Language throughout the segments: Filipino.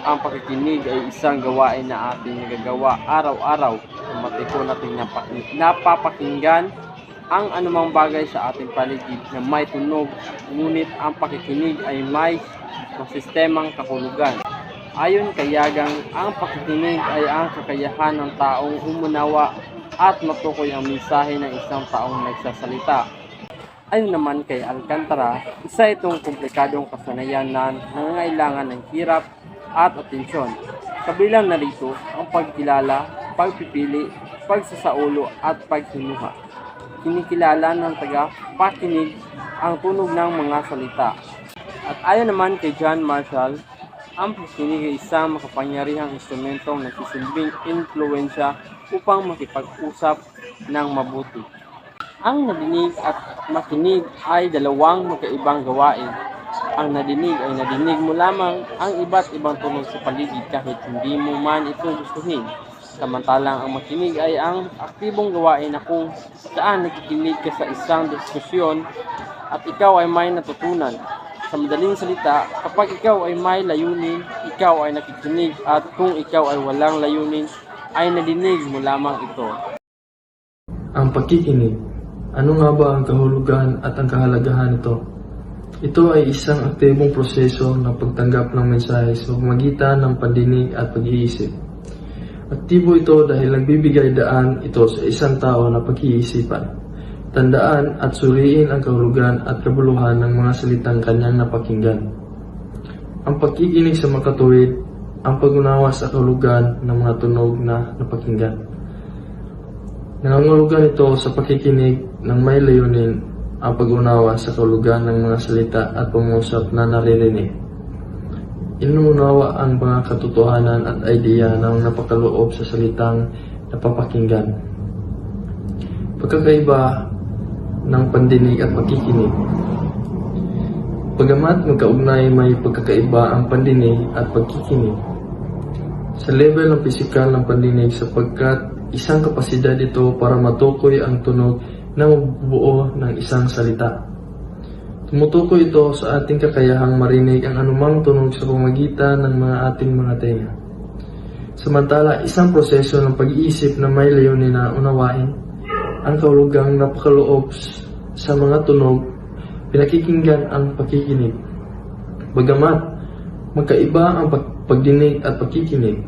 ang pakikinig ay isang gawain na ating nagagawa araw-araw. Automatiko nating napapakinggan ang anumang bagay sa ating paligid na may tunog, ngunit ang pakikinig ay may sistemang kahulugan. Ayon kay Yagang, ang pakikinig ay ang kakayahan ng taong umunawa at matukoy ang mensahe ng isang taong nagsasalita. Ayon naman kay Alcantara, isa itong komplikadong kasanayan na nangangailangan ng hirap at atensyon. Kabilang na rito ang pagkilala, pagpipili, pagsasaulo at paghinuha. Kinikilala ng tagapakinig ang tunog ng mga salita. At ayon naman kay John Marshall, ang pakikinig ay isang makapangyarihang instrumentong nagsisilbing impluwensya upang makipag-usap ng mabuti. Ang nadinig at makinig ay dalawang magkaibang gawain. Ang nadinig ay nadinig mo lamang ang iba't ibang tunog sa paligid kahit hindi mo man ito gustuhin. Samantalang ang makinig ay ang aktibong gawain na kung saan nakikinig ka sa isang diskusyon at ikaw ay may natutunan. Sa madaling salita, kapag ikaw ay may layunin, ikaw ay nakikinig at kung ikaw ay walang layunin, ay nadinig mo lamang ito. Ang pakikinig. Ano nga ba ang kahulugan at ang kahalagahan nito? Ito ay isang aktibong proseso ng pagtanggap ng mensahe sa pamamagitan ng pandinig at pag-iisip. Aktibo ito dahil nagbibigay daan ito sa isang tao na pag-iisipan, tandaan at suriin ang kahulugan at kabuluhan ng mga salitang kanyang napakinggan. Ang pakikinig sa makatuwid, ang pag-unawa sa kahulugan ng mga tunog na napakinggan. Nangangahulugan ito sa pakikinig ng may layunin ang pag-unawa sa kahulugan ng mga salita at pangungusap na naririnig. Inuunawa ang mga katotohanan at idea ng napakaloob sa salitang napapakinggan. Pagkakaiba ng pandinig at pakikinig. Bagamat magkaugnay, may pagkakaiba ang pandinig at pagkikinig. Sa level ng pisikal ng pandinig sapagkat isang kapasidad ito para matukoy ang tunog na mabubuo ng isang salita. Tumutukoy ito sa ating kakayahang marinig ang anumang tunog sa pamamagitan ng ating mga tenga. Samantala, isang proseso ng pag-iisip na may layunin na unawain ang kahulugang napakaloob sa mga tunog, pinakikinggan ang pakikinig. Bagamat magkaiba ang pagdinig at pakikinig,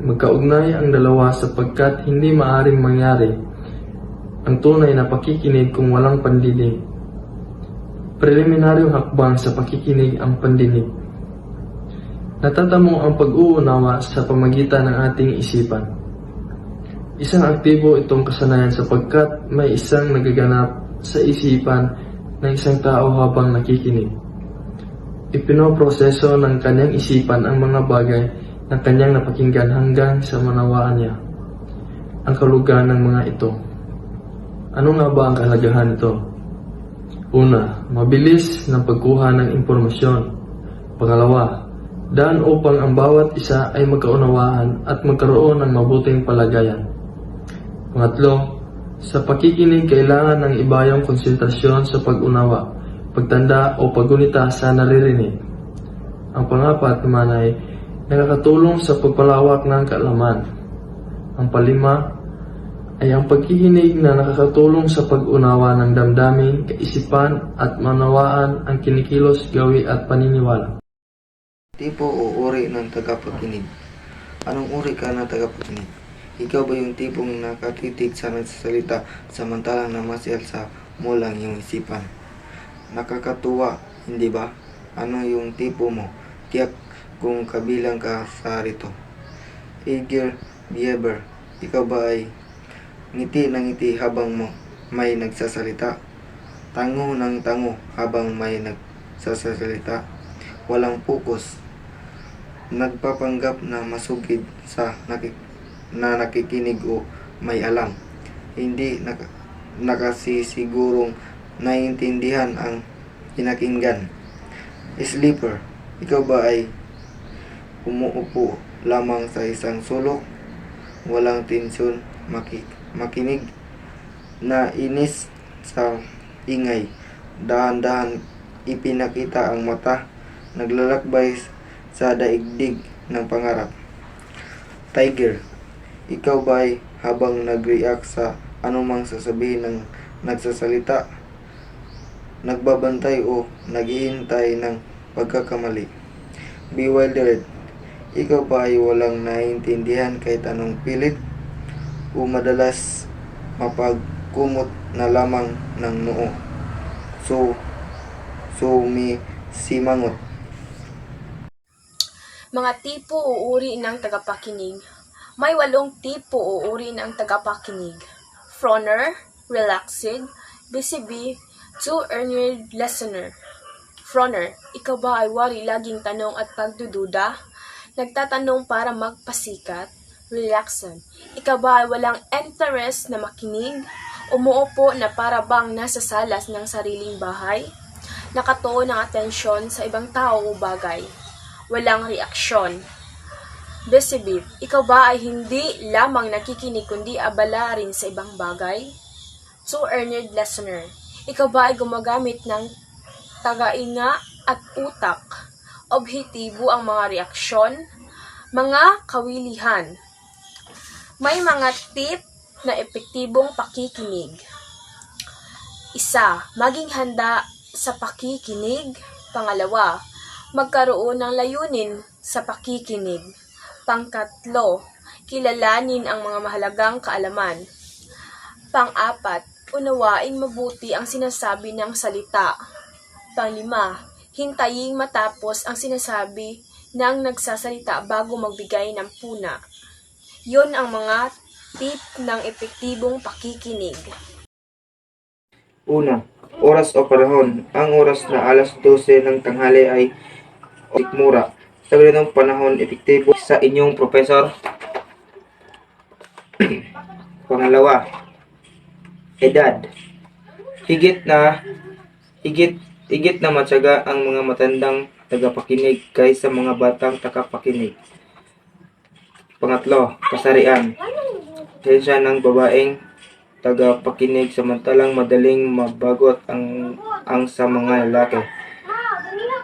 magkaugnay ang dalawa sapagkat hindi maaring mangyari ang tunay na pakikinig kung walang pandinig. Preliminaryong hakbang sa pakikinig ang pandinig. Natatamo ang pag-uunawa sa pamagitan ng ating isipan. Isang aktibo itong kasanayan sapagkat may isang nagaganap sa isipan ng isang tao habang nakikinig. Ipinoproseso ng kanyang isipan ang mga bagay na kanyang napakinggan hanggang sa manawaan niya ang kahulugan ng mga ito. Ano nga ba ang kahalagahan nito? Una, mabilis ng pagkuha ng impormasyon. Pangalawa, daan upang ang bawat isa ay magkaunawaan at magkaroon ng mabuting palagayan. Pangatlo, sa pakikinig kailangan ng ibayang konsentrasyon sa pag-unawa, pagtanda o paggunita sa naririnig. Ang pangapat naman ay nakakatulong sa pagpalawak ng kaalaman. Ang palima ay ang pagkikinig na nakakatulong sa pag-unawa ng damdamin, kaisipan at manawaan ang kinikilos, gawi at paniniwala. Tipo o uri ng tagapakinig. Anong uri ka ng tagapakinig? Ikaw ba yung tipong nakatitig sa nagsasalita samantalang namasyal sa mulang iyong isipan? Nakakatuwa, hindi ba? Ano yung tipo mo? Tiyak kung kabilang ka sa rito. Eager behavior. Ikaw ba ay ngiti ng ngiti habang may nagsasalita? Tango ng tango habang may nagsasalita? Walang focus. Nagpapanggap na masugid sa nakikinig o may alam. Hindi nakasisigurong naiintindihan ang pinakinggan. Sleeper. Ikaw ba ay umuupo lamang sa isang sulok, walang tensyon, makinig, na inis sa ingay, dahan-dahan ipinakita ang mata, naglalakbay sa daigdig, ng pangarap. Tiger, ikaw ba'y habang nag-react sa anumang sasabihin ng nagsasalita, nagbabantay o naghihintay ng pagkakamali? Bewildered, ikaw ba ay walang naiintindihan kahit anong pilit o madalas mapagkumot na lamang ng noo? Simangot. Mga tipo o uri ng tagapakinig. May 8 tipo o uri ng tagapakinig. Froner, relaxed, busy, two-earnered listener. Froner, ikaw ba ay wari laging tanong at pagdududa? Nagtatanong para magpasikat? Relaxed, ikaw ba ay walang interest na makinig? Umuupo na para bang nasa salas ng sariling bahay? Nakatuon ng atensyon sa ibang tao o bagay. Walang reaksyon. Busy, ikaw ba ay hindi lamang nakikinig kundi abala rin sa ibang bagay? Two-earnered listener, ikaw ba ay gumagamit ng tagainga at utak? Objektibo ang mga reaksyon, mga kawilihan. May mga tip na epektibong pakikinig. 1. Maging handa sa pakikinig. 2. Magkaroon ng layunin sa pakikinig. 3. Kilalanin ang mga mahalagang kaalaman. 4. Unawaing mabuti ang sinasabi ng salita. 5. Hintaying matapos ang sinasabi ng nagsasalita bago magbigay ng puna. Yon ang mga tip ng epektibong pakikinig. Una, oras o panahon. Ang oras na alas 12 ng tanghali ay sikmura. Sa ganitong panahon, epektibo sa inyong profesor. Pangalawa, edad. Higit na matyaga ang mga matandang tagapakinig kaysa mga batang tagapakinig. Pangatlo, kasarian. Sensya ng babaeng tagapakinig samantalang madaling mabagot ang sa mga lalaki.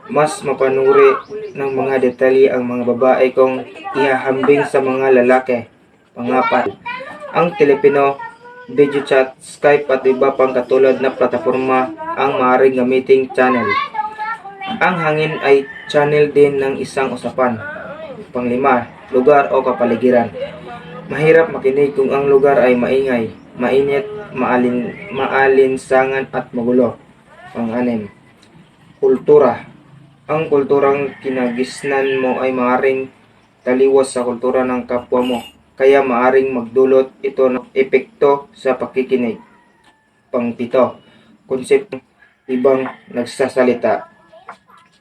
Mas mapanuri ng mga detalye ang mga babae kung ihahambing sa mga lalaki. Pangapat, ang Filipino, video chat, Skype at iba pang katulad na plataforma ang maaaring gamiting channel. Ang hangin ay channel din ng isang usapan. Panglima, lugar o kapaligiran. Mahirap makinig kung ang lugar ay maingay, mainit, maalinsangan at magulo. Pang-anim, kultura. Ang kulturang kinagisnan mo ay maaaring taliwas sa kultura ng kapwa mo, kaya maaaring magdulot ito ng epekto sa pakikinig. Pang-pito, konseptong ibang nagsasalita.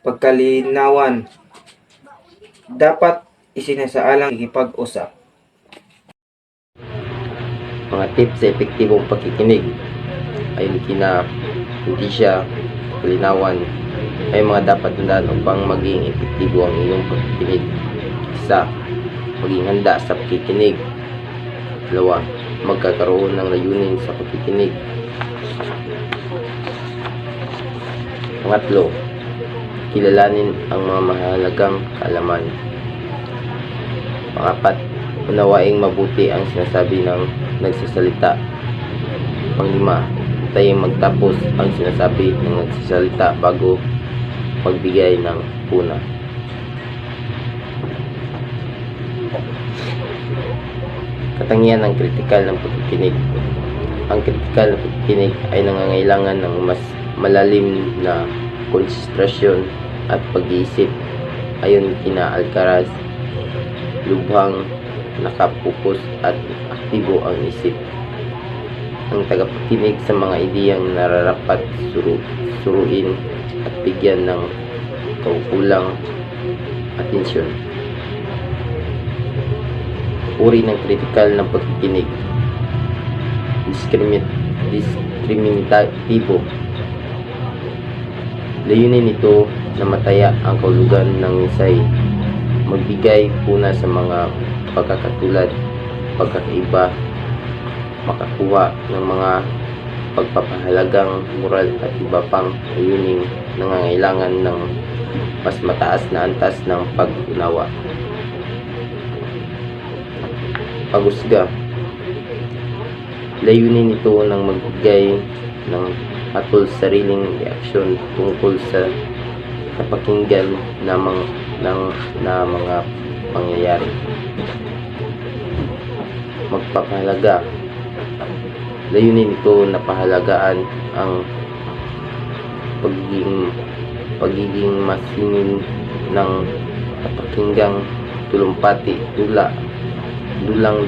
Pagkalinawan. Dapat isinasaalang ikipag-usap. Mga tips sa epektibong pakikinig ay hindi siya kalinawan ay mga dapat tandaan upang maging epektibo ang iyong pakikinig. 1. Maging handa sa pakikinig. 2. Magkakaroon ng layunin sa pakikinig. 3. Kilalanin ang mga mahalagang kaalaman. 4. Unawaing mabuti ang sinasabi ng nagsasalita. 5. Tayong magtapos ang sinasabi ng nagsasalita bago magbigay ng puna. Katangian ng kritikal ng pagkikinig. Ang kritikal na pagkikinig ay nangangailangan ng mas malalim na konsentrasyon at pag-iisip. Ayon kina Alcaraz, lubhang nakapokus at aktibo ang isip. Ang tagapakinig sa mga ideyang nararapat suruin at bigyan ng kaukulang atensyon. Uri ng kritikal ng pagkikinig. Diskriminatibo. Layunin nito na mataya ang kahulugan ng misay, magbigay puna sa mga pagkakatulad, pagkakaiba, makakuha ng mga pagpapahalagang moral at iba pang layuning nangangailangan ng mas mataas na antas ng pag-unawa. paghusga. Layunin nito ng magbigay ng hatol sariling reaksyon tungkol sa napakinggan na mga pangyayari. Magpapahalaga. Layunin nito na pahalagaan ang pagiging masingin ng napakinggang tulumpati, dulang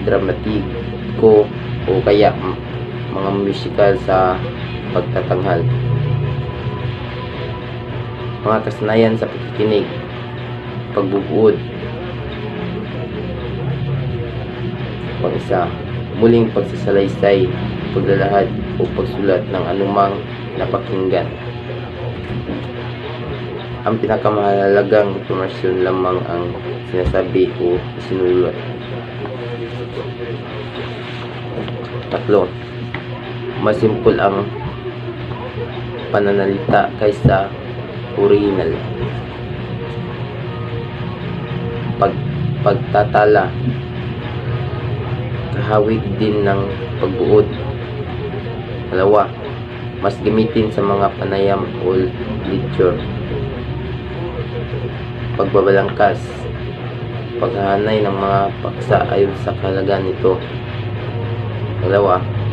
dramatiko o kaya mga musikal sa pagtatanghal. Mga kasanayan sa pakikinig, pagbubuod. Pang-isa, muling pagsasalaysay, paglalahad o pagsulat ng anumang napakinggan. Ang pinakamahalagang impormasyon lamang ang sinasabi o isinulat. 3. Mas simple ang pananalita kaysa original. Pagtatala, kahawig din ng pagbuod. 2. Mas gamitin sa mga panayam o lecture. Pagbabalangkas, paghahanay ng mga paksa ayon sa kahalagan nito. 2.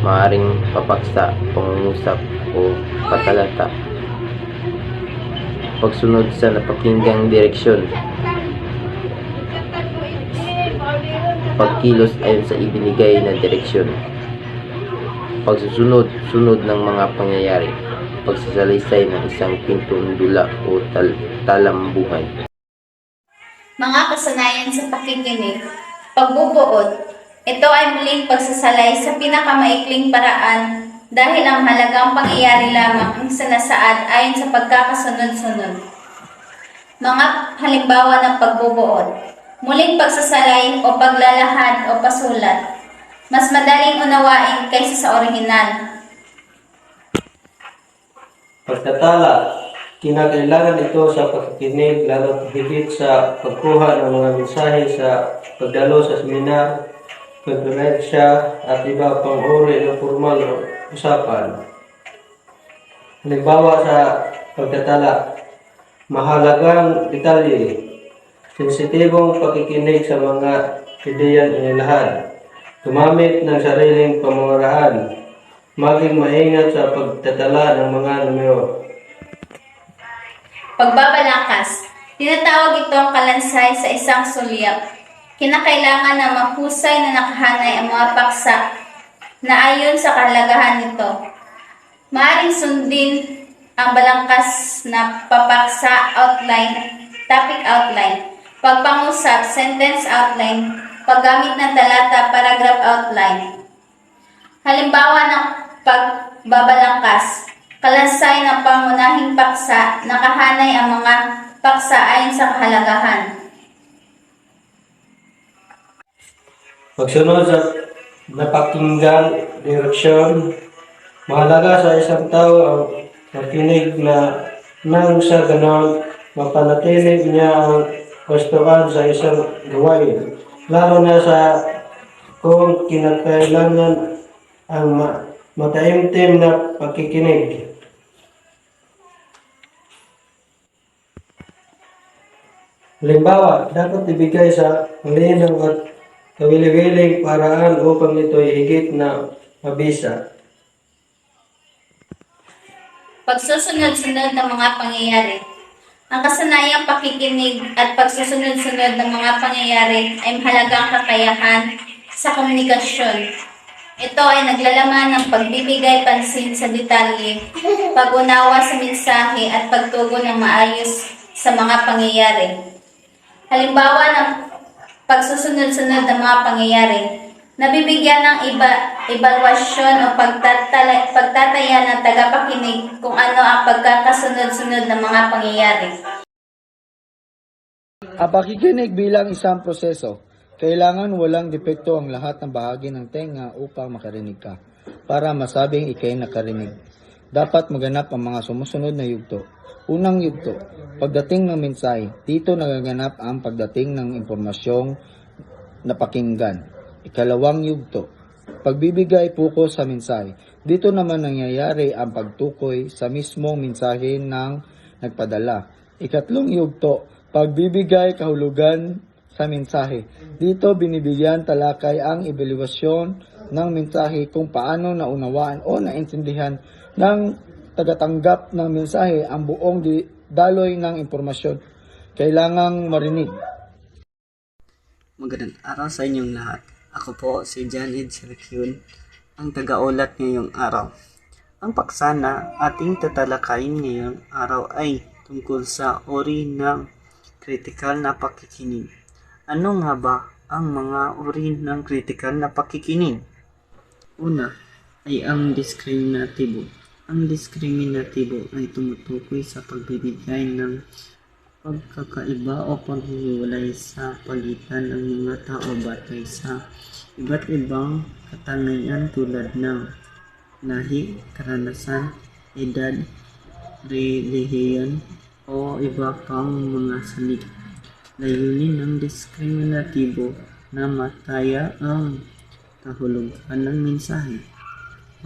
Maaaring papaksa, pangungusap o patalata. Pagsunod sa napakinggang direksyon. Pagkilos ayon sa ibinigay na direksyon. Pagsusunod ng mga pangyayari. Pagsasalaysay ng isang pintong dula o talambuhay. Mga kasanayan sa pakikinig, pagbubuod. Ito ay muling pagsasalay sa pinakamaikling paraan dahil ang halagang pangyayari lamang ang sinasaad ayon sa pagkakasunod-sunod. Mga halimbawa ng pagbubuod. Muling pagsasalay o paglalahad o pasulat. Mas madaling unawain kaysa sa orihinal. Pagtatala, kinakailangan ito sa pakikinig lalo higit sa pagkuha ng mga mensahe sa pagdalo sa seminar, konferensya at iba pang uri ng formal usapan. Halimbawa sa pagtatala, mahalagang detalye, sensitibong pakikinig sa mga ideyang inilahad, gumamit ng sariling pamamaraan, maging maingat sa pagtatala ng mga numero. Pagbabalangkas. Tinatawag itong kalansay sa isang sulyap. Kinakailangan na mahusay na nakahanay ang mga paksa na ayon sa kahalagahan nito. Maaaring sundin ang balangkas na papaksa outline, topic outline, pagpangusap, sentence outline, paggamit ng talata, paragraph outline. Halimbawa ng pagbabalangkas, kalansay ng pangunahing paksa, nakahanay ang mga paksa ayon sa kahalagahan. Pagsunod sa napakinggang direksyon, mahalaga sa isang tao ang makinig na nang sa ganon mapanatinig niya ang gustuhan sa isang gawain, lalo na sa kung kinakailangan ang mataimtim na pakikinig. Halimbawa, dapat ibigay sa malinaw at kawili-wiling paraan upang ito'y higit na mabisa. Pagsusunod-sunod ng mga pangyayari. Ang kasanayang pakikinig at pagsusunod-sunod ng mga pangyayari ay mahalagang kakayahan sa komunikasyon. Ito ay naglalaman ng pagbibigay pansin sa detalye, pag-unawa sa mensahe at pagtugon ng maayos sa mga pangyayari. Halimbawa ng pagsusunod-sunod ng mga pangyayari, nabibigyan ng ebalwasyon o pagtataya ng tagapakinig kung ano ang pagkakasunod-sunod ng mga pangyayari. Ang pakikinig bilang isang proseso. Kailangan walang depekto ang lahat ng bahagi ng tenga upang makarinig ka. Para masabing ikay nakarinig, dapat maganap ang mga sumusunod na yugto. Unang yugto, pagdating ng mensahe. Dito nagaganap ang pagdating ng impormasyong napakinggan. Ikalawang yugto, pagbibigay focus sa mensahe. Dito naman nangyayari ang pagtukoy sa mismong mensahe ng nagpadala. Ikatlong yugto, pagbibigay kahulugan sa mensahe. Dito binibigyan talakay ang evaluasyon ng mensahe kung paano naunawaan o naintindihan ng tagatanggap ng mensahe ang buong daloy ng impormasyon kailangang marinig. Magandang araw sa inyong lahat. Ako po si John Ed Sirkyun, ang tagaulat ngayong araw. Ang paksa na ating tatalakayin ngayong araw ay tungkol sa uri ng kritikal na pakikinig. Ano nga ba ang mga uri ng kritikal na pakikinig? Una ay ang diskriminatibo. Ang diskriminatibo ay tumutukoy sa pagbibigay ng pagkakaiba o paghiwalay sa pagitan ng mga tao batay sa iba't ibang katangian tulad ng lahi, karanasan, edad, relihiyon, o iba pang mga salita. Layunin ng diskriminatibo na mataya ang kahulugan ng mensahe,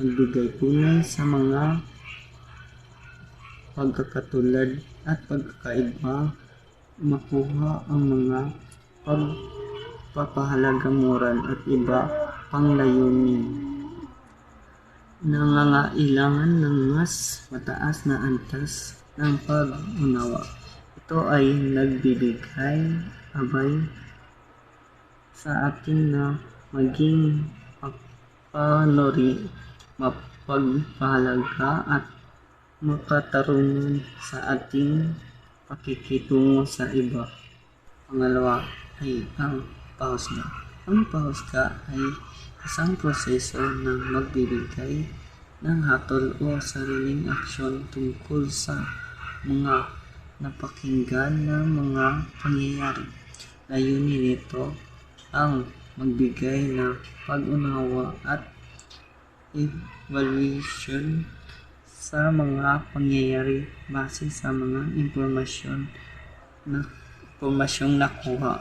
magbigay tunay sa mga pagkakatulad at pagkakaiba, makuha ang mga pagpapahalagang moral at iba pang layunin. Nangangailangan ng mas mataas na antas ng pag-unawa. Ito ay nagbibigay abay sa atin na maging panuri, mapagpahalaga at makatarungan sa ating pakikitungo sa iba. Pangalawa ay ang pahusga. Ang pahusga ay isang proseso ng magbibigay ng hatol o sariling aksyon tungkol sa mga napakinggan na mga pangyayari. Layunin nito ang magbigay ng pag-unawa at evaluation sa mga pangyayari base sa mga impormasyong nakuha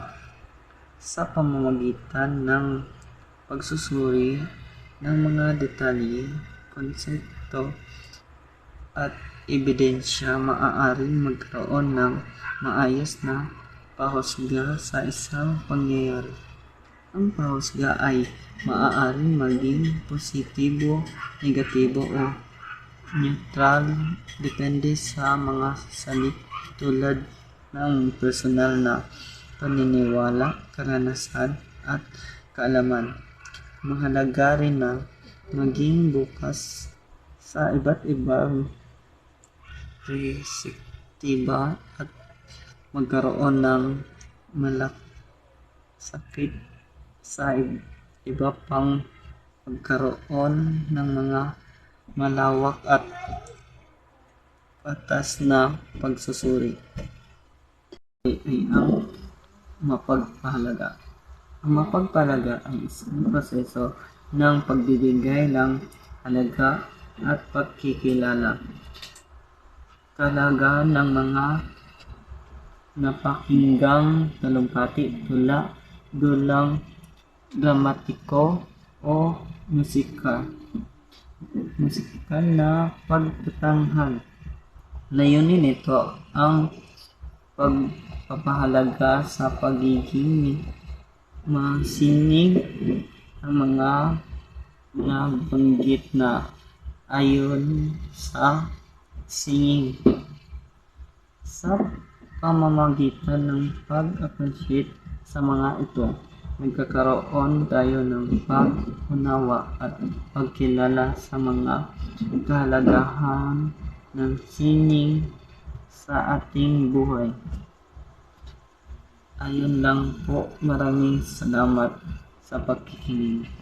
sa pamamagitan ng pagsusuri ng mga detalye, konsepto at ebidensya. Maaaring magkaroon ng maayos na pahusga sa isang pangyayari. Ang pahusga ay maaaring maging positibo, negatibo o neutral depende sa mga salik tulad ng personal na paniniwala, karanasan at kaalaman. Mahalaga rin na maging bukas sa iba't ibang perspektiba at magkaroon ng malasakit sa iba pang pagkaroon ng mga malawak at patas na pagsusuri ay ang mapagpahalaga. Ang mapagpahalaga ay isang proseso ng pagbibigay ng halaga at pagkikilala. Kalagahan ng mga napakinggang talumpati, dulang dramatiko o musikal na pagtatanghal. Layunin nito ang pagpapahalaga sa pagiging masinig ang mga nabanggit na ayon sa singing. Sa pamamagitan ng pag-appreciate sa mga ito, nagkakaroon tayo ng pag-unawa at pagkilala sa mga kahalagahan ng sining sa ating buhay. Ayun lang po, maraming salamat sa pagkikinig.